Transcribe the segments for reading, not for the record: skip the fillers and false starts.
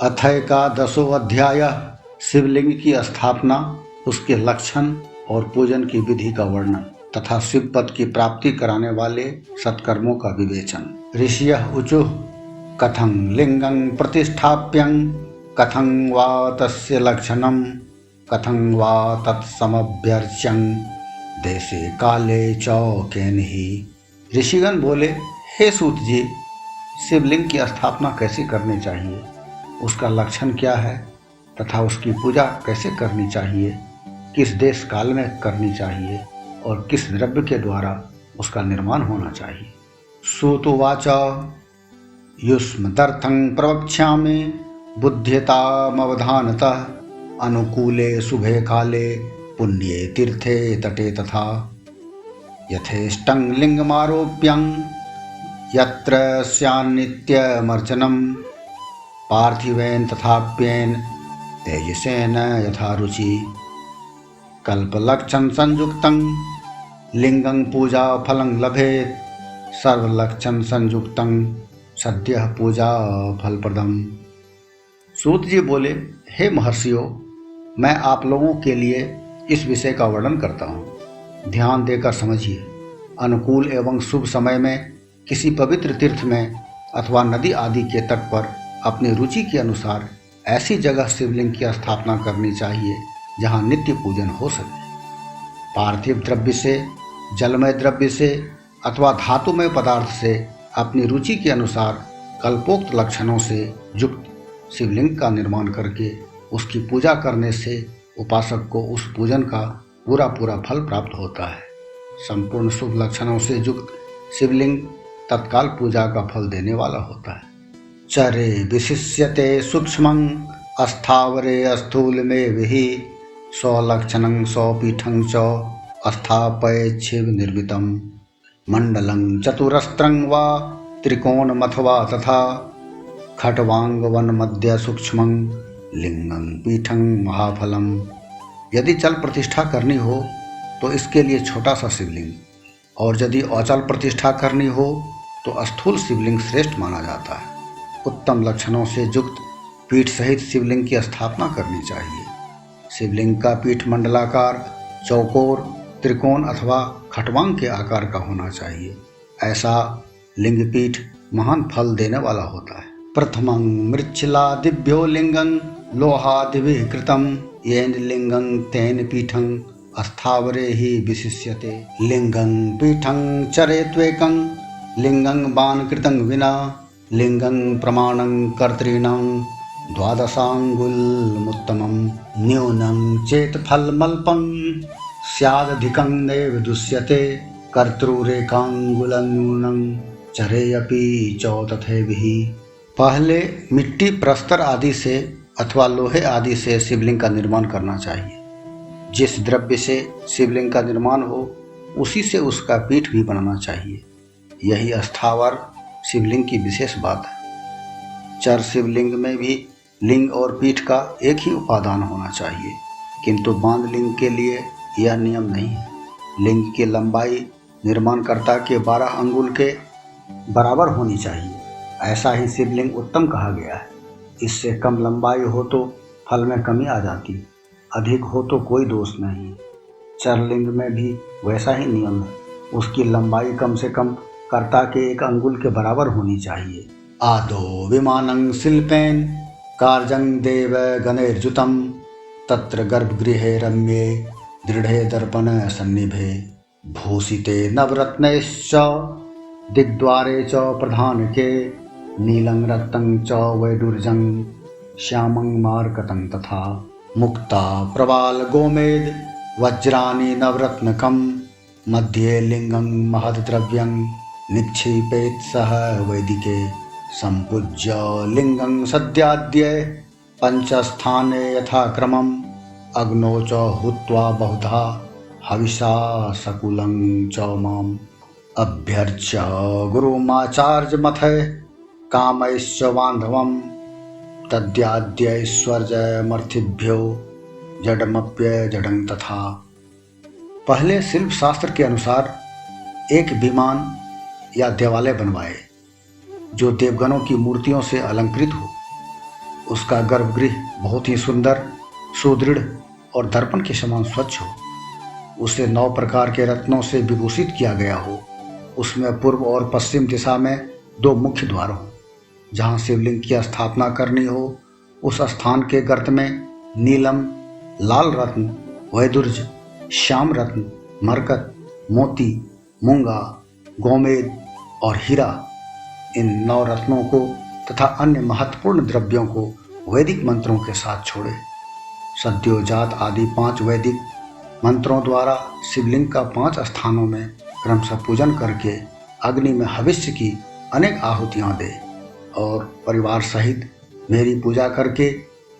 अथ अध्याय शिवलिंग की स्थापना, उसके लक्षण और पूजन की विधि का वर्णन तथा शिव पद की प्राप्ति कराने वाले सत्कर्मों का विवेचन। ऋषियः ऊचुः कथं लिंगं प्रतिष्ठाप्यं कथं वा तस्य लक्षणं कथं वा तत्समभ्यर्च्यं देशे काले च केनहि। ऋषिगण बोले, हे सूत जी, शिवलिंग की स्थापना कैसे करनी चाहिए, उसका लक्षण क्या है तथा उसकी पूजा कैसे करनी चाहिए, किस देश काल में करनी चाहिए और किस द्रव्य के द्वारा उसका निर्माण होना चाहिए। सूतुवाच युष्मदर्थं प्रवक्ष्यामि बुद्ध्यतामवधानतः अनुकूले शुभे काले पुण्ये तीर्थे तटे तथा यथेष्टं लिंगमारोप्यं यत्र स्यान्नित्यमर्चनं पार्थिवेन तथाप्येन तेजसेन यथा रुचि कल्पलक्षण संयुक्तं लिंगं पूजा फलं लभेत सर्वलक्षण संयुक्तं सद्यः पूजा फलप्रदम। सूत जी बोले, हे महर्षियों, मैं आप लोगों के लिए इस विषय का वर्णन करता हूँ। ध्यान देकर समझिए। अनुकूल एवं शुभ समय में किसी पवित्र तीर्थ में अथवा नदी आदि के तट पर अपनी रुचि के अनुसार ऐसी जगह शिवलिंग की स्थापना करनी चाहिए जहाँ नित्य पूजन हो सके। पार्थिव द्रव्य से, जलमय द्रव्य से अथवा धातुमय पदार्थ से अपनी रुचि के अनुसार कल्पोक्त लक्षणों से युक्त शिवलिंग का निर्माण करके उसकी पूजा करने से उपासक को उस पूजन का पूरा फल प्राप्त होता है। संपूर्ण शुभ लक्षणों से युक्त शिवलिंग तत्काल पूजा का फल देने वाला होता है। चरे विशिष्यते सूक्ष्मं अस्थावरे स्थूलमेवहि स्वलक्षणं स्वपीठं च स्थापयेत् शिव निर्मितं मंडलं चतुरस्रं वा त्रिकोणमथवा तथा खट्वांगवन मध्य सूक्ष्मं लिंगं पीठं महाफलम। यदि चल प्रतिष्ठा करनी हो तो इसके लिए छोटा सा शिवलिंग, और यदि अचल प्रतिष्ठा करनी हो तो स्थूल शिवलिंग श्रेष्ठ माना जाता है। उत्तम लक्षणों से युक्त पीठ सहित शिवलिंग की स्थापना करनी चाहिए। शिवलिंग का पीठ मंडलाकार, चौकोर, त्रिकोण अथवा खटवांग के आकार का होना चाहिए। ऐसा लिंग पीठ महान फल देने वाला होता है। प्रथमं मृच्छिलादिभ्यो लिंगं लोहादिभिः कृतं येन लिंगं तेन पीठं स्थावरे ही विशिष्यते। लिंगं पीठं चरेत्वेकं लिंगं बाणकृतं विना लिंगं प्रमाणं कर्तॄणां द्वादशाङ्गुलमुत्तमं न्यूनं चेत् फलमल्पं स्यादधिकं नैव दुष्यते कर्तृरेकाङ्गुलन्यूनं चरेऽपि च तथैवहि। पहले मिट्टी, प्रस्तर आदि से अथवा लोहे आदि से शिवलिंग का निर्माण करना चाहिए। जिस द्रव्य से शिवलिंग का निर्माण हो उसी से उसका पीठ भी बनाना चाहिए। यही स्थावर शिवलिंग की विशेष बात है। चर शिवलिंग में भी लिंग और पीठ का एक ही उपादान होना चाहिए, किंतु बांध लिंग के लिए यह नियम नहीं है। लिंग की लंबाई निर्माणकर्ता के 12 अंगुल के बराबर होनी चाहिए। ऐसा ही शिवलिंग उत्तम कहा गया है। इससे कम लंबाई हो तो फल में कमी आ जाती, अधिक हो तो कोई दोष नहीं। चरलिंग में भी वैसा ही नियम है। उसकी लंबाई कम से कम कर्ता के 1 अंगुल के बराबर होनी चाहिए। आदो विमानं शिल्पेन कार्जं देव गणैर्युतं तत्र गर्भगृहे रम्ये दृढ़े दर्पण सन्निभे भूषिते नवरत्नैश्च दिग्द्वारे च प्रधानके नीलं रक्तं च वैडूर्यं श्यामं मार्कतं तथा मुक्ता प्रवाल गोमेद वज्राणि नवरत्नकं मध्ये लिंगं महद्द्रव्यं निक्षिपेत् सह वैदिके संपूज्य लिंगं सद्याद्य पंचस्थाने यथाक्रमम् अग्नौ च हुत्वा बहुधा हविषा सकुलं च माम् अभ्यर्च्य गुरुमाचार्यमथ कामैश्च बान्धवम् तद्याद्यैश्वर्यमर्थिभ्यो जडमप्य जडं तथा। पहले शिल्प शास्त्र के अनुसार एक विमान या देवालय बनवाए जो देवगणों की मूर्तियों से अलंकृत हो। उसका गर्भगृह बहुत ही सुंदर, सुदृढ़ और दर्पण के समान स्वच्छ हो, उसे 9 प्रकार के रत्नों से विभूषित किया गया हो, उसमें पूर्व और पश्चिम दिशा में 2 मुख्य द्वार हों। जहाँ शिवलिंग की स्थापना करनी हो उस स्थान के गर्त में नीलम, लाल रत्न, वैदुर्ज, श्याम रत्न, मरकत, मोती, मूंगा, गोमेद और हीरा, इन 9 रत्नों को तथा अन्य महत्वपूर्ण द्रव्यों को वैदिक मंत्रों के साथ छोड़े। सद्योजात आदि 5 वैदिक मंत्रों द्वारा शिवलिंग का 5 स्थानों में क्रमशः पूजन करके अग्नि में हविष्य की अनेक आहुतियाँ दे और परिवार सहित मेरी पूजा करके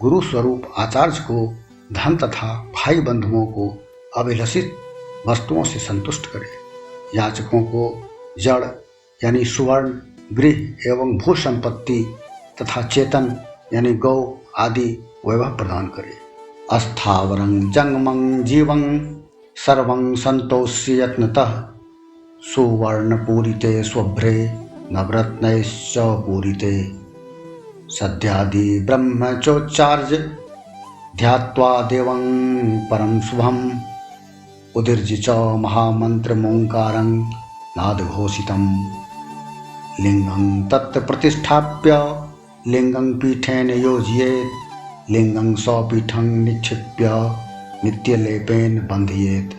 गुरु स्वरूप आचार्य को, धन तथा भाई बंधुओं को अभिलषित वस्तुओं से संतुष्ट करे। याचकों को जड़ यानी सुवर्ण, गृह एवं भू संपत्ति तथा चेतन यानी गौ आदि वैभव प्रदान करे। अस्थावरं जंगमं जीवं सर्वं संतोष्य यत्नतः सुवर्ण पूरिते स्वभ्रे नवरत्नैश्च पूरिते सद्यादि ब्रह्मचोच्चार्य ध्यात्वा देवं परम शुभम उदीर्ज च महामंत्रमोंकारं नादघोषितं लिंगं तत्र प्रतिष्ठाप्य लिंगं पीठेन योजयेत् लिंगं स्वपीठं निक्षिप्य नित्यलेपेन बंधयेत्।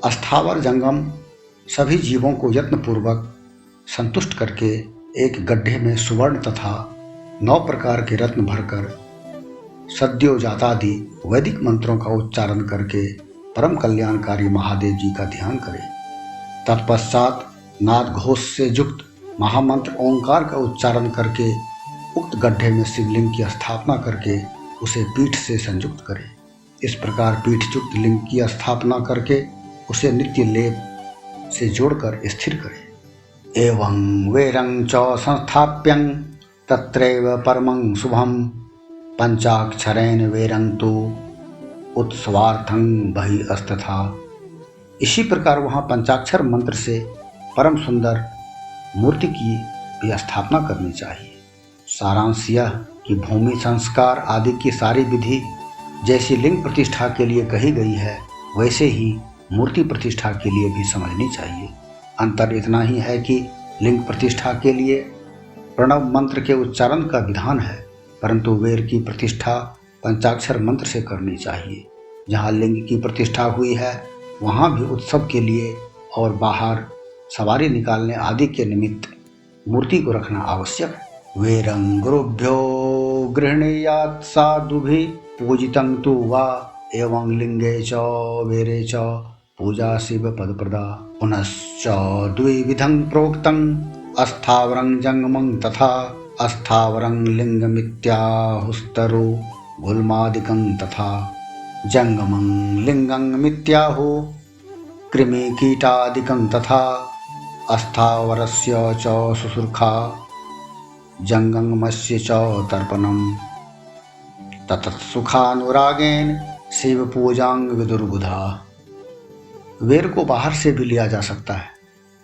अस्थावर जंगम सभी जीवों को यत्नपूर्वक संतुष्ट करके एक गड्ढे में सुवर्ण तथा 9 प्रकार के रत्न भरकर सद्योजातादि वैदिक मंत्रों का उच्चारण करके परम कल्याणकारी महादेव जी का ध्यान करे। तत्पश्चात नाद घोष से युक्त महामंत्र ओंकार का उच्चारण करके उक्त गड्ढे में शिवलिंग की स्थापना करके उसे पीठ से संयुक्त करे। इस प्रकार पीठ युक्त लिंग की स्थापना करके उसे नित्य लेप से जोड़कर स्थिर करे। एवं वेरं च संस्थाप्यं तत्रैव परमं शुभं पंचाक्षरेण वेरं तु उत्सवार्थं बहिस्तथा। इसी प्रकार वहाँ पंचाक्षर मंत्र से परम सुंदर मूर्ति की भी स्थापना करनी चाहिए। सारांश यह कि भूमि संस्कार आदि की सारी विधि जैसी लिंग प्रतिष्ठा के लिए कही गई है वैसे ही मूर्ति प्रतिष्ठा के लिए भी समझनी चाहिए। अंतर इतना ही है कि लिंग प्रतिष्ठा के लिए प्रणव मंत्र के उच्चारण का विधान है, परंतु वेर की प्रतिष्ठा पंचाक्षर मंत्र से करनी चाहिए। जहाँ लिंग की प्रतिष्ठा हुई है वहाँ भी उत्सव के लिए और बाहर सवारी निकालने आदि के निमित्त मूर्ति को रखना आवश्यक है। वेरं गुरुभ्यो गृह्णीयात् साधुभिः पूजितं तु वा एवं लिंगे च वेरे च पूजा शिव पदप्रदा। पुनश्च द्विविधं प्रोक्तं अस्थावरं जंगमं तथा अस्थावरं लिंगमित्याहुस्तरो गुल्मादिकं तथा। जंगमं लिंगं मित्याहु कृमिकीटादिकं तथा अस्थावरस्य च शुश्रूषा जंगमस्य च तर्पणं तत्सुखानुरागेण शिव पूजां विदुर्बुधा। वेर को बाहर से भी लिया जा सकता है,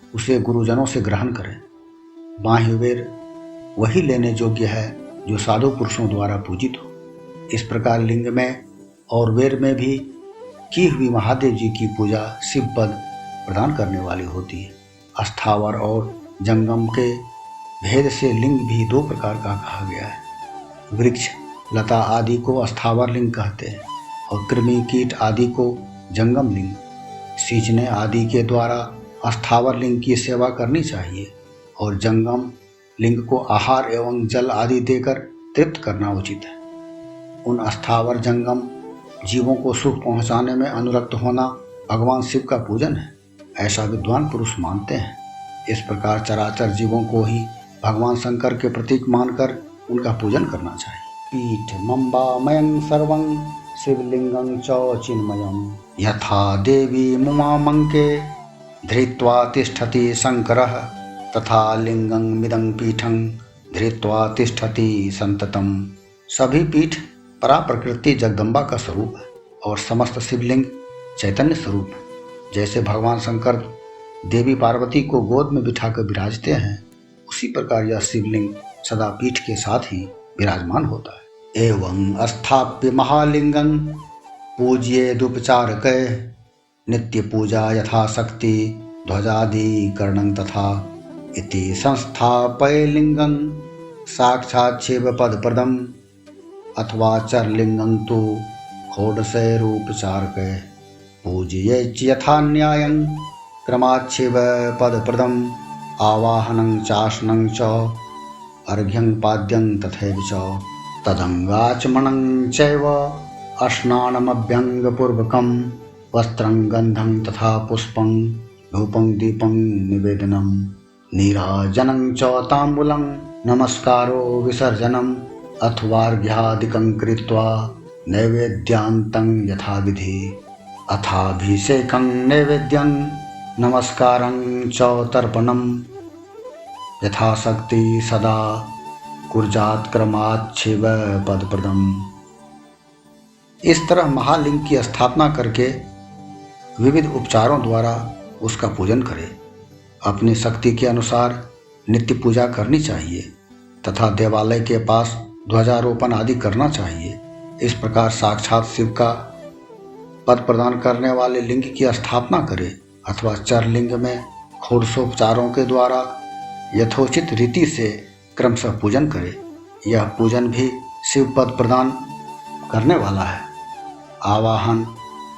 उसे गुरुजनों से ग्रहण करें। बाह्य वेर वही लेने योग्य है जो साधु पुरुषों द्वारा पूजित हो। इस प्रकार लिंग में और वेर में भी की हुई महादेव जी की पूजा शिव पद प्रदान करने वाली होती है। अस्थावर और जंगम के भेद से लिंग भी 2 प्रकार का कहा गया है। वृक्ष, लता आदि को अस्थावर लिंग कहते हैं और कृमि, कीट आदि को जंगम लिंग। सींचने आदि के द्वारा अस्थावर लिंग की सेवा करनी चाहिए और जंगम लिंग को आहार एवं जल आदि देकर तृप्त करना उचित है। उन अस्थावर जंगम जीवों को सुख पहुंचाने में अनुरक्त होना भगवान शिव का पूजन है, ऐसा विद्वान पुरुष मानते हैं। इस प्रकार चराचर जीवों को ही भगवान शंकर के प्रतीक मानकर उनका पूजन करना चाहिए। पीठ मम्बामयं सर्वं शिवलिंगं च चिन्मयम् यथा देवी मुमामंके धृत्वा तिष्ठति शंकरः तथा लिंगं मिदं पीठं धृत्वा तिष्ठति संततम। सभी पीठ परा प्रकृति जगदम्बा का स्वरूप है और समस्त शिवलिंग चैतन्य स्वरूप है। जैसे भगवान शंकर देवी पार्वती को गोद में बिठाकर विराजते हैं, उसी प्रकार यह शिवलिंग सदा पीठ के साथ ही विराजमान होता है। एवं स्थाप्य महालिंगं पूज्येदुपचारकै नित्य पूजा यथाशक्ति ध्वजादिकरणं तथा इति संस्थापय लिंगं साक्षात् शिवपदप्रदम् अथवा चरलिंगं तु षोडशैरुपचारकै पूजयेच्च यथा न्यायं क्रमात् शिवपदप्रदम् आवाहनं चासनं च अर्घ्यं पाद्यं तथैव च तदङ्गाचमनं चैव स्नानमभ्यङ्गपूर्वकं वस्त्रं गन्धं तथा पुष्पं धूपं दीपं निवेदनं नीराजनं च ताम्बूलं नमस्कारो विसर्जनम् अथवार्घ्यादिकं कृत्वा नैवेद्यान्तं यथाविधि अथाभिषेकं नैवेद्यं नमस्कारं च तर्पणं यथाशक्ति सदा कुर्जात क्रमात् शिव पदप्रदम। इस तरह महालिंग की स्थापना करके विविध उपचारों द्वारा उसका पूजन करें। अपनी शक्ति के अनुसार नित्य पूजा करनी चाहिए तथा देवालय के पास ध्वजारोपण आदि करना चाहिए। इस प्रकार साक्षात शिव का पद प्रदान करने वाले लिंग की स्थापना करें अथवा चरलिंग में षोडशोपचारों के द्वारा यथोचित रीति से क्रमशः पूजन करे। यह पूजन भी शिव पद प्रदान करने वाला है। आवाहन,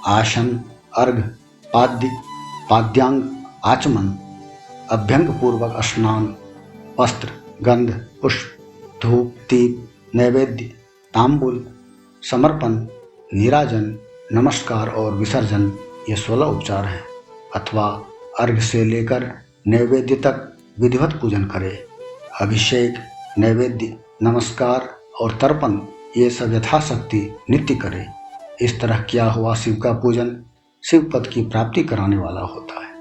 आसन, अर्घ, पाद्य, पाद्यांग, आचमन, अभ्यंग पूर्वक स्नान, वस्त्र, गंध, पुष्प, धूप, दीप, नैवेद्य, तांबूल, समर्पण, नीराजन, नमस्कार और विसर्जन, ये 16 उपचार हैं। अथवा अर्घ से लेकर नैवेद्य तक विधिवत पूजन करे। अभिषेक, नैवेद्य, नमस्कार और तर्पण ये सब यथाशक्ति नित्य करे। इस तरह किया हुआ शिव का पूजन शिव पद की प्राप्ति कराने वाला होता है।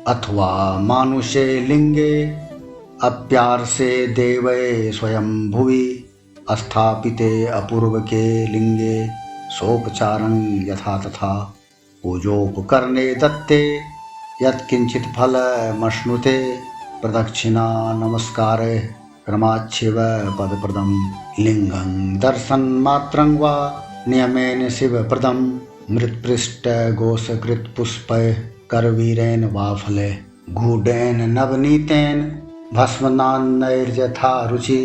अथवा मानुषे लिंगे अप्यार से देवे स्वयं भुवि स्थापिते अपूर्व के लिंगे सोपचारं यथा तथा पूजोपकरणे दत्ते यत्किंचित् फलमश्नुते प्रदक्षिणा नमस्कार क्रमात् शिव पदप्रदं लिंगं दर्शन मात्रं वा नियमेन शिवप्रदं मृत्पृष्ठ गोषकृत पुष्पै करवीरेण वा फले गूढेन नवनीतेन भस्मनान्नैर्यथा रुचि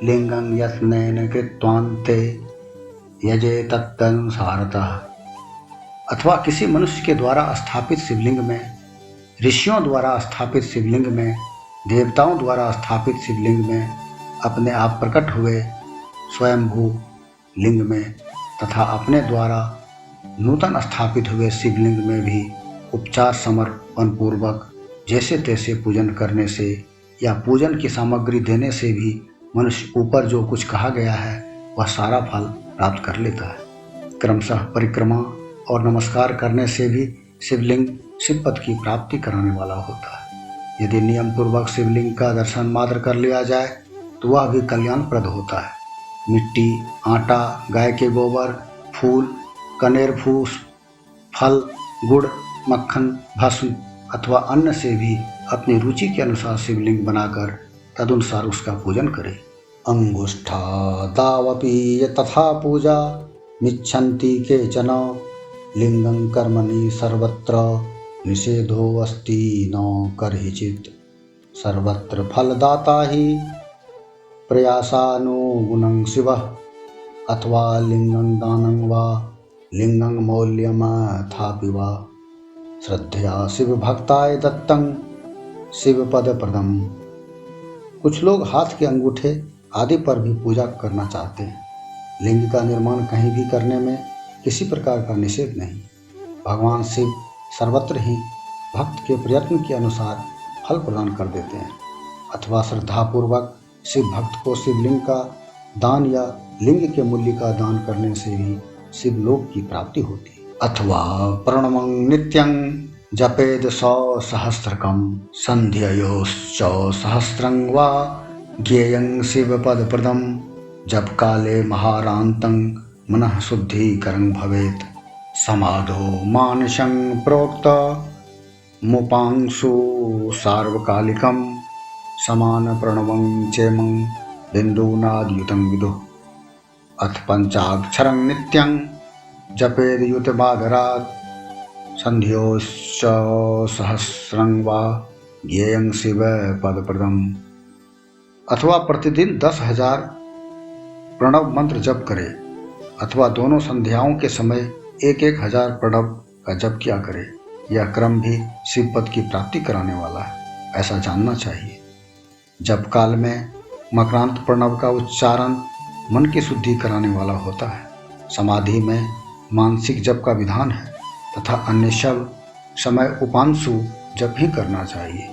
लिंगं यत्नेन कृत्वान्ते यजे तदनुसारतः। अथवा किसी मनुष्य के द्वारा स्थापित शिवलिंग में, ऋषियों द्वारा स्थापित शिवलिंग में, देवताओं द्वारा स्थापित शिवलिंग में, अपने आप प्रकट हुए स्वयंभू लिंग में तथा अपने द्वारा नूतन स्थापित हुए शिवलिंग में भी उपचार समर्पण पूर्वक जैसे तैसे पूजन करने से या पूजन की सामग्री देने से भी मनुष्य ऊपर जो कुछ कहा गया है वह सारा फल प्राप्त कर लेता है। क्रमशः परिक्रमा और नमस्कार करने से भी शिवलिंग शिवपद की प्राप्ति कराने वाला होता है। यदि नियम पूर्वक शिवलिंग का दर्शन मात्र कर लिया जाए तो वह भी कल्याणप्रद होता है। मिट्टी, आटा, गाय के गोबर, फूल, कनेर फूस, फल, गुड़, मक्खन, भस्म अथवा अन्न से भी अपनी रुचि के अनुसार शिवलिंग बनाकर तदनुसार उसका पूजन करें। अंगुष्ठादावपि तथा पूजा मिच्छन्ति केचन लिंगं कर्मणि सर्वत्र निषेधो अस्ति न कर्हिचित् सर्वत्र फलदाता हि प्रयासानुगुणं शिवः अथवा लिंगं दानं वा लिंगं मौल्यमथापि वा श्रद्धया शिव भक्ताय दत्तं शिवपदप्रदम्। कुछ लोग हाथ के अंगूठे आदि पर भी पूजा करना चाहते हैं। लिंग का निर्माण कहीं भी करने में किसी प्रकार का निषेध नहीं। भगवान शिव सर्वत्र ही भक्त के प्रयत्न के अनुसार फल प्रदान कर देते हैं। अथवा श्रद्धापूर्वक शिव भक्त को शिवलिंग का दान या लिंग के मूल्य का दान करने से भी शिवलोक की प्राप्ति होती है। अथवा प्रणवं नित्यं जपेद 100 सहस्रकं संध्यायोश्च सहस्रं वा ज्ञेयं शिवपदप्रदं जप काले महारान्तं मनः शुद्धिकरं भवेत् समाधो मानसं प्रोक्त मुपांशु सार्वकालिकं समान प्रणवं चेमं बिंदुनाद्युतं विदुः। अथ पंचाक्षरं नित्यं जपेद युतमादरात् संध्योश्च सहस्रं वा ज्ञेयं शिव पदप्रदम्। अथवा प्रतिदिन 10,000 प्रणव मंत्र जप करे अथवा दोनों संध्याओं के समय 1,000 प्रणव का जप किया करे। यह क्रम भी शिव पद की प्राप्ति कराने वाला है, ऐसा जानना चाहिए। जप काल में मकरांत प्रणव का उच्चारण मन की शुद्धि कराने वाला होता है। समाधि में मानसिक जप का विधान है तथा अन्य सब समय उपांशु जप ही करना चाहिए।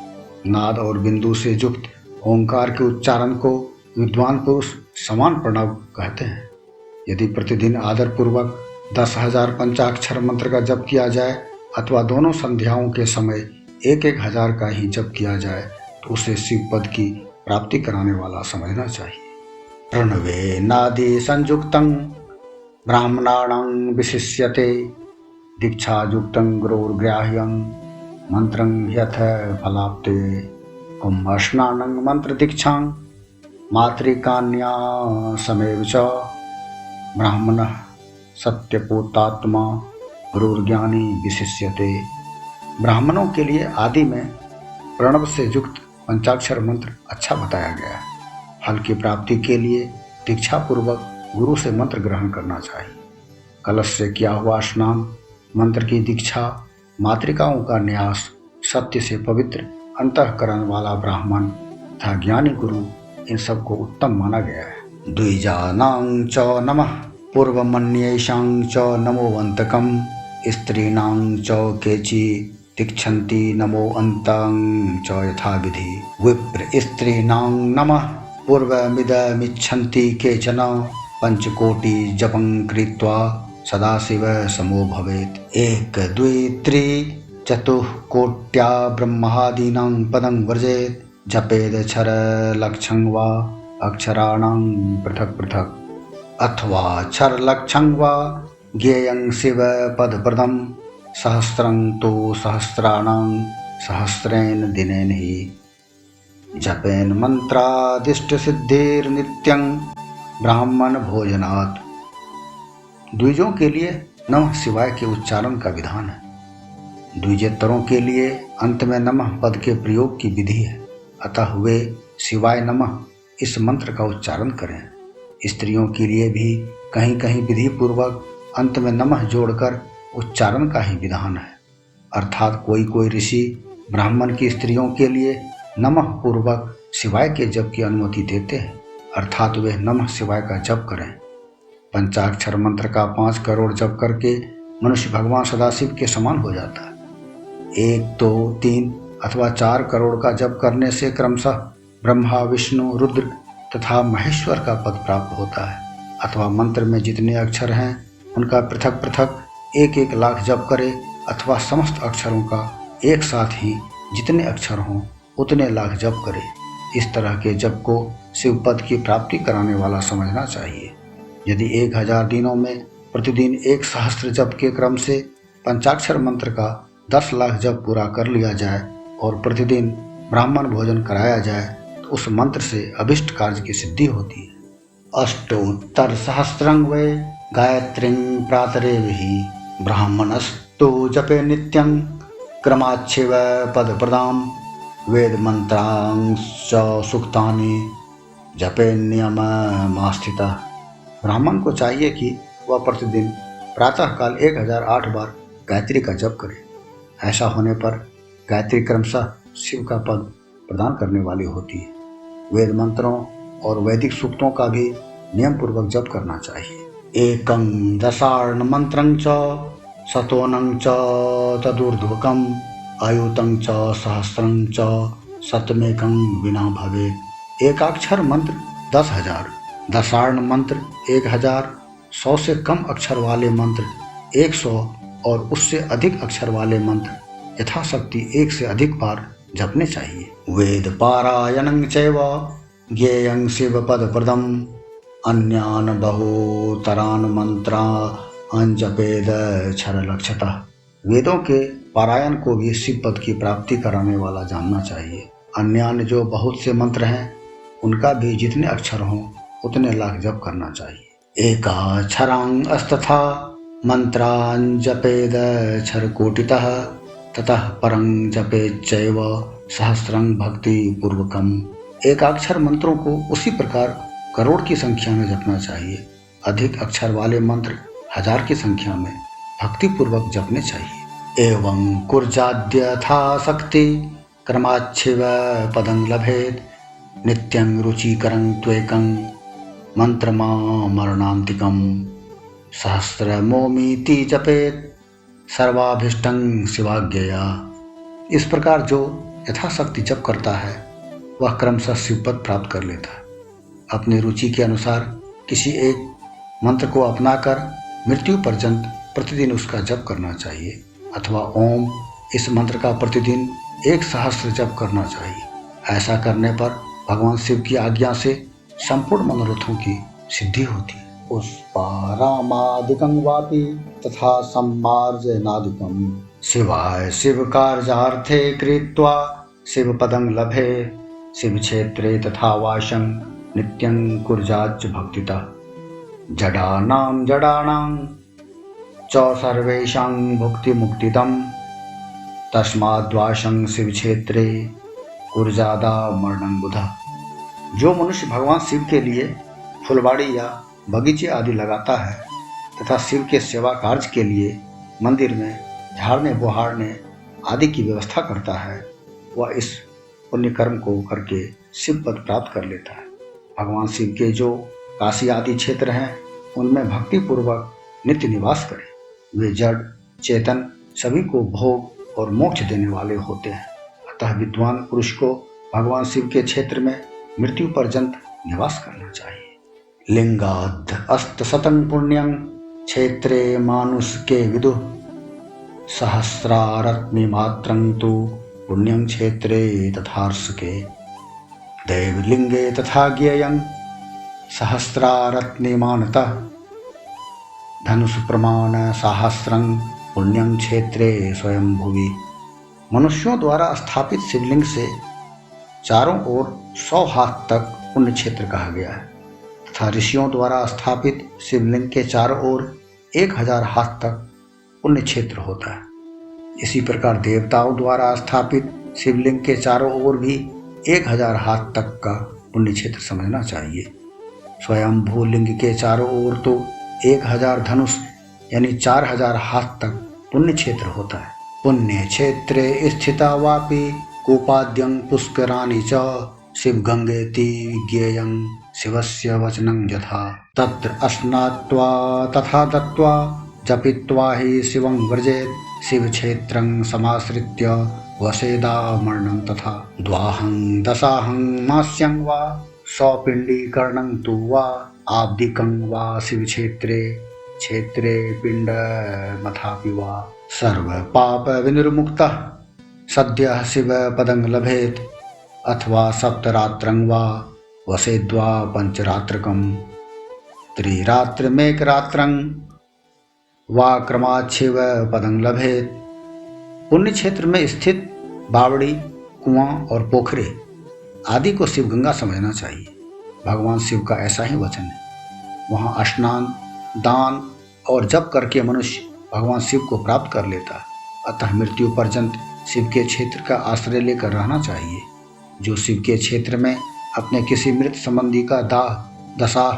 नाद और बिंदु से युक्त ओंकार के उच्चारण को विद्वान पुरुष समान प्रणव कहते हैं। यदि प्रतिदिन आदरपूर्वक 10,000 पंचाक्षर मंत्र का जप किया जाए अथवा दोनों संध्याओं के समय 1,000 का ही जप किया जाए तो उसे शिव पद की प्राप्ति कराने वाला समझना चाहिए। प्रणवे नादि संयुक्तं ब्राह्मणाणां विशिष्यते दीक्षायुक्तं गुरुर्ग्राह्यं मंत्रं यथ फलाप्ते कुंभस्नानं मंत्र दीक्षां मातृकान्या समेव च ब्राह्मणः सत्यपूतात्मा गुरुर्ज्ञानी विशिष्यते। ब्राह्मणों के लिए आदि में प्रणव से युक्त पंचाक्षर मंत्र अच्छा बताया गया है। फल की प्राप्ति के लिए दीक्षा पूर्वक गुरु से मंत्र ग्रहण करना चाहिए। कलश से किया हुआ स्नान, मंत्र की दीक्षा, मातृकाओं का न्यास, सत्य से पवित्र अंतःकरण वाला ब्राह्मण तथा ज्ञानी गुरु, इन सबको उत्तम माना गया है। द्विजानां च नमः पूर्वमन्येषां च नमोऽन्तकं स्त्रीणां च केचि तिक्षन्ति नमो अन्तं च यथाविधि। विप्र स्त्रीणां नमः पूर्वमिदमिच्छन्ति केचन पंचकोटि जपं कृत्वा सदाशिव समो भवेत्। 1 2 3 चतुःकोट्या ब्रह्मादीनां पदं वर्जेत्। जपेद क्षर लक्षं वा अक्षराणां पृथक् पृथक् अथवा क्षर लक्षं वा ज्ञेयं शिव पदप्रदं। सहस्रं तु सहस्राणां सहस्रेण दिनेन ही। जपेन मंत्रादिष्ट सिद्धिर्नित्यं ब्राह्मण भोजनात्। द्विजों के लिए नमः शिवाय के उच्चारण का विधान है। द्विजेतरों के लिए अंत में नमः पद के प्रयोग की विधि है, अतः वे शिवाय नमः इस मंत्र का उच्चारण करें। स्त्रियों के लिए भी कहीं कहीं विधि पूर्वक अंत में नमः जोड़कर उच्चारण का ही विधान है। अर्थात कोई कोई ऋषि ब्राह्मण की स्त्रियों के लिए नमः पूर्वक शिवाय के जप की अनुमति देते हैं, अर्थात वे नमः शिवाय का जप करें। पंचाक्षर मंत्र का 5 करोड़ जप करके मनुष्य भगवान सदाशिव के समान हो जाता है। 1 2 3 अथवा 4 करोड़ का जप करने से क्रमशः ब्रह्मा, विष्णु, रुद्र तथा महेश्वर का पद प्राप्त होता है। अथवा मंत्र में जितने अक्षर हैं उनका पृथक पृथक 1-1 लाख जप करे अथवा समस्त अक्षरों का एक साथ ही जितने अक्षर हों उतने लाख जप करे। इस तरह के जप को शिव पद की प्राप्ति कराने वाला समझना चाहिए। यदि 1,000 दिनों में प्रतिदिन 1 सहस्त्र जप के क्रम से पंचाक्षर मंत्र का 10 लाख जप पूरा कर लिया जाए और प्रतिदिन ब्राह्मण भोजन कराया जाए तो उस मंत्र से अभिष्ट कार्य की सिद्धि होती है। अष्टोत्तर सहस्रं वै गायत्रीं प्रातरेवहि ब्राह्मणस्तु जपे नित्यं क्रमाच्छिव पदप्रदाम्। वेद मंत्रांश्च सूक्तानि जपे नियममास्थितः। ब्राह्मण को चाहिए कि वह प्रतिदिन प्रातःकाल 1008 बार गायत्री का जप करे। ऐसा होने पर गायत्री क्रमशः शिव का पद प्रदान करने वाली होती है। वेद मंत्रों और वैदिक सूक्तों का भी नियम पूर्वक जप करना चाहिए। एकं दशार्ण मंत्रं च शतोनं च तदूर्ध्वकम् आयुतं च सहस्रं च शतमेकं विना भवेत्। एकाक्षर मंत्र 10,000, दशार्ण मंत्र 1,000, 100 से कम अक्षर वाले मंत्र 100 और उससे अधिक अक्षर वाले मंत्र यथाशक्ति 1 से अधिक बार जपने चाहिए। वेद पारायणं चैव ज्ञेयं शिवपदप्रदम् अन्यान् बहुतरान् मंत्रान् जपेद क्षरलक्षतः। वेदों के पारायण को भी शिव पद की प्राप्ति कराने वाला जानना चाहिए। अन्य जो बहुत से मंत्र हैं उनका भी जितने अक्षर हों उतने लाख जप करना चाहिए। एकाक्षरां अस्तथा मंत्रान् जपेद क्षरकोटितः ततः परं जपेच्चैव सहस्रं भक्ति पूर्वकम। एकाक्षर मंत्रों को उसी प्रकार करोड़ की संख्या में जपना चाहिए। अधिक अक्षर वाले मंत्र 1000 की संख्या में भक्ति पूर्वक जपने चाहिए। एवं कुर्जाद्यथा शक्ति क्रमाच्छिव पदं लभेत नित्यं रुचिकरं त्वेकं मंत्रमामरणान्तिकं सहस्रमोमीति जपेत सर्वाभीष्टं शिवाज्ञया। इस प्रकार जो यथाशक्ति जप करता है वह क्रमशः शिवपद प्राप्त कर लेता है। अपनी रुचि के अनुसार किसी एक मंत्र को अपनाकर मृत्यु पर्यंत प्रतिदिन उसका जप करना चाहिए, अथवा ओम इस मंत्र का प्रतिदिन 1000 जप करना चाहिए। ऐसा करने पर भगवान शिव की आज्ञा से संपूर्ण मनोरथों की सिद्धि होती है। पुष्पारामादिकं वापि तथा सम्मार्जनादिकं शिवाय शिवकार्यार्थे कृत्वा शिवपदं लभे शिव क्षेत्रे तथा वाशं नित्यं कुर्याच्च भक्तितः जडानां च सर्वेषां भुक्तिमुक्तिदं तस्माद्वाशं शिव क्षेत्रे कुर्जादा मरणं बुधा। जो मनुष्य भगवान शिव के लिए फुलवाड़ी या बगीचे आदि लगाता है तथा शिव के सेवा कार्य के लिए मंदिर में झाड़ने बुहारने आदि की व्यवस्था करता है, वह इस पुण्य कर्म को करके शिव पद प्राप्त कर लेता है। भगवान शिव के जो काशी आदि क्षेत्र हैं उनमें भक्ति पूर्वक नित्य निवास करें। वे जड़ चेतन सभी को भोग और मोक्ष देने वाले होते हैं। अतः विद्वान पुरुष को भगवान शिव के क्षेत्र में मृत्यु पर्यंत निवास करना चाहिए। लिंगाद् अष्टशतं पुण्यं क्षेत्रे मानुष के विदुः सहस्रारत्नि मात्रं तु पुण्यं क्षेत्रे तथार्षके दैवलिंगे तथा ज्ञेयं सहस्रारत्नि मानतः धनुष प्रमाण सहस्रं पुण्यं क्षेत्रे स्वयं भुवि। मनुष्यों द्वारा स्थापित शिवलिंग से चारों ओर 100 हाथ तक पुण्य क्षेत्र कहा गया है तथा ऋषियों द्वारा स्थापित शिवलिंग के चारों ओर 1000 हाथ तक पुण्य क्षेत्र होता है। इसी प्रकार देवताओं द्वारा स्थापित शिवलिंग के चारों ओर भी 1000 हाथ तक का पुण्य क्षेत्र समझना चाहिए। स्वयं भूलिंग के चारों ओर तो 1000 धनुष यानी 4000 हाथ तक पुण्य क्षेत्र होता है। पुण्य क्षेत्रे स्थिता वापि कूपाद्यं पुष्कराणि च शिवगंगेति विज्ञेयं शिवस्य वचनं यथा तत्र स्नात्वा तथा दत्वा जपित्वा हि शिवं व्रजेत् शिवक्षेत्रं समाश्रित्य वसेदा मरणं तथा द्वाहं दशाहं मास्यं वा सौपिण्डीकरणं तु वा आब्दिकं वा शिवक्षेत्रे क्षेत्रे पिण्डमथापि वा सर्वपाप विनिर्मुक्तः सद्यः शिवपदं लभेत् अथवा सप्तरात्रं वा वसेद्वा पंचरात्रकं त्रिरात्रमेकरात्रं वा क्रमात् शिवपदं लभेत्। पुण्य क्षेत्र में स्थित बावड़ी, कुआं और पोखरे आदि को शिवगंगा समझना चाहिए। भगवान शिव का ऐसा ही वचन है। वहाँ स्नान, दान और जप करके मनुष्य भगवान शिव को प्राप्त कर लेता है। अतः मृत्यु पर्यंत शिव के क्षेत्र का आश्रय लेकर रहना चाहिए। जो शिव के क्षेत्र में अपने किसी मृत संबंधी का दाह, दशा,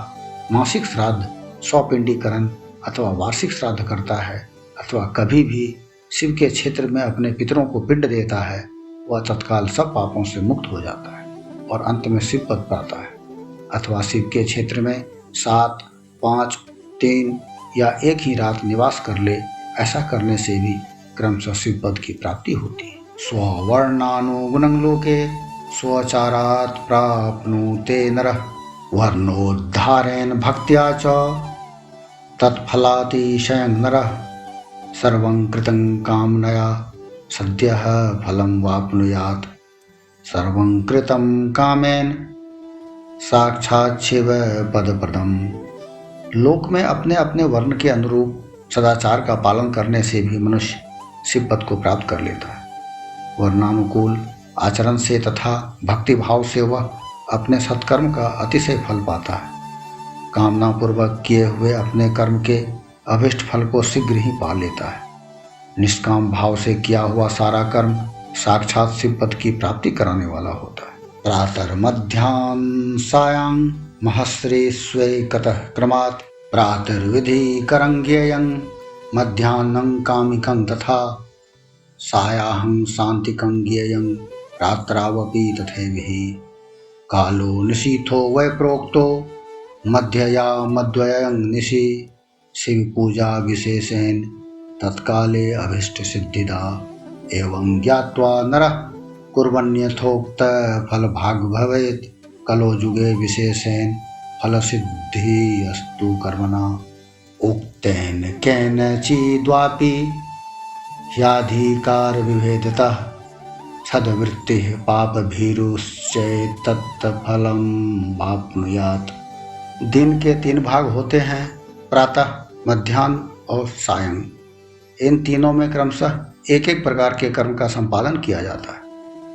मासिक श्राद्ध, सौपिंडीकरण अथवा वार्षिक श्राद्ध करता है अथवा कभी भी शिव के क्षेत्र में अपने पितरों को पिंड देता है, वह तत्काल सब पापों से मुक्त हो जाता है और अंत में शिव पद पाता है। अथवा शिव के क्षेत्र में 7, 5, 3 या एक ही रात निवास कर ले, ऐसा करने से भी क्रमशः शिव पद की प्राप्ति होती है। स्ववर्णानुगुणं लोके स्वचारात् प्राप्नुते नरः वर्णोद्धारेण भक्त्या च तत्फलातिशयं नरः सर्वं कृतं कामनया सद्यः फलं वाप्नुयात् सर्वं कृतं कामेन साक्षात् शिव पदप्रदम्। लोक में अपने अपने वर्ण के अनुरूप सदाचार का पालन करने से भी मनुष्य शिव पद को प्राप्त कर लेता है। वर्णानुकूल आचरण से तथा भक्ति भाव से वह अपने सत्कर्म का अतिशय फल पाता है। कामना पूर्वक किए हुए अपने कर्म के अभिष्ट फल को शीघ्र ही पा लेता है। निष्काम भाव से किया हुआ सारा कर्म साक्षात शिव पद की प्राप्ति कराने वाला होता है। प्रातः मध्याह्न सायं महस्रे स्वैकतः क्रमात् प्रातर्विधि करंज्ञेयं मध्याह्नं कामिकं तथा सायाहं शान्तिकं ज्ञेयं रात्रावपि तथैव कालो निशीथो वै प्रोक्तो मध्यया मध्वयं निशि शिव पूजा विशेषेण तत्काले अभीष्ट सिद्धिदा एवं ज्ञात्वा नरः कुर्वन्यथोक्त फल भाग भवेत् कलो जुगे विशेषेण फल सिद्धि अस्तु कर्मणा उक्तेन केनचिद्वापि ह्याधिकार विभेदतः सद्वृत्तिः पापभीरुश्चैतत्फलं वाप्नुयात्। दिन के 3 भाग होते हैं, प्रातः, मध्याह्न और सायं। इन तीनों में क्रमशः एक एक प्रकार के कर्म का संपादन किया जाता है।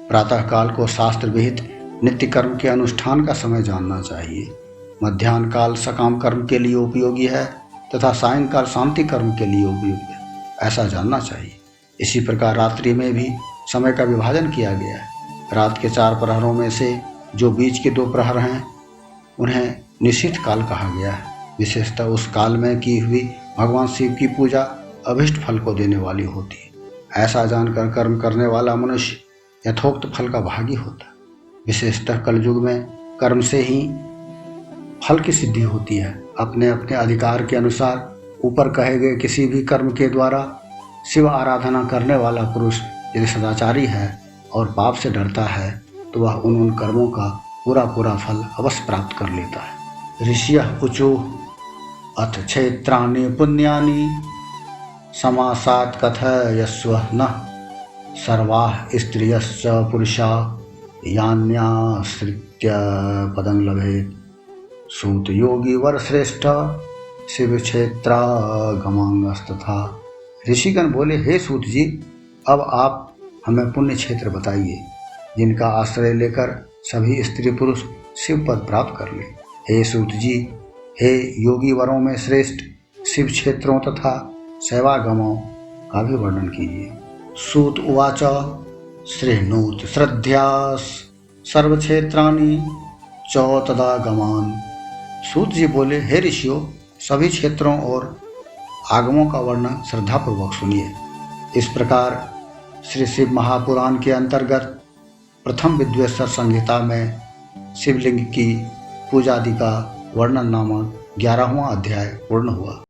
प्रातः काल को शास्त्र विहित नित्य कर्म के अनुष्ठान का समय जानना चाहिए। मध्याह्न काल सकाम कर्म के लिए उपयोगी है तथा सायंकाल शांति कर्म के लिए उपयोगी है, ऐसा जानना चाहिए। इसी प्रकार रात्रि में भी समय का विभाजन किया गया है। रात के 4 प्रहरों में से जो बीच के 2 प्रहर हैं उन्हें निशिथ काल कहा गया है। विशेषतः उस काल में की हुई भगवान शिव की पूजा अभिष्ट फल को देने वाली होती है। ऐसा जानकर कर्म करने वाला मनुष्य यथोक्त फल का भागी होता है। विशेषतः कलयुग में कर्म से ही फल की सिद्धि होती है। अपने अपने अधिकार के अनुसार ऊपर कहे गए किसी भी कर्म के द्वारा शिव आराधना करने वाला पुरुष यदि सदाचारी है और पाप से डरता है तो वह उन कर्मों का पूरा फल अवश्य प्राप्त कर लेता है। ऋषियः ऊचु अथ क्षेत्राणि पुण्यानि समासात् कथयस्व नः सर्वाः स्त्रियश्च पुरुषा यान्याश्रित्य पदं लभेत्। सूत योगी वर श्रेष्ठ शिव क्षेत्रागमांगस्तथा। ऋषिगण बोले, हे सूत जी, अब आप हमें पुण्य क्षेत्र बताइए जिनका आश्रय लेकर सभी स्त्री पुरुष शिव पद प्राप्त कर ले। हे सूत जी, हे योगी वरों में श्रेष्ठ शिव क्षेत्रों तथा शैवागमों का भी वर्णन कीजिए। सूत उवाच शृणुत श्रद्धया सर्वक्षेत्राणि च तदागमान्। सूत जी बोले, हे ऋषियों, सभी क्षेत्रों और आगमों का वर्णन श्रद्धापूर्वक सुनिए। इस प्रकार श्री शिव महापुराण के अंतर्गत प्रथम विद्वेश्वर संहिता में शिवलिंग की पूजा आदि का वर्णन नामक 11वां अध्याय पूर्ण हुआ।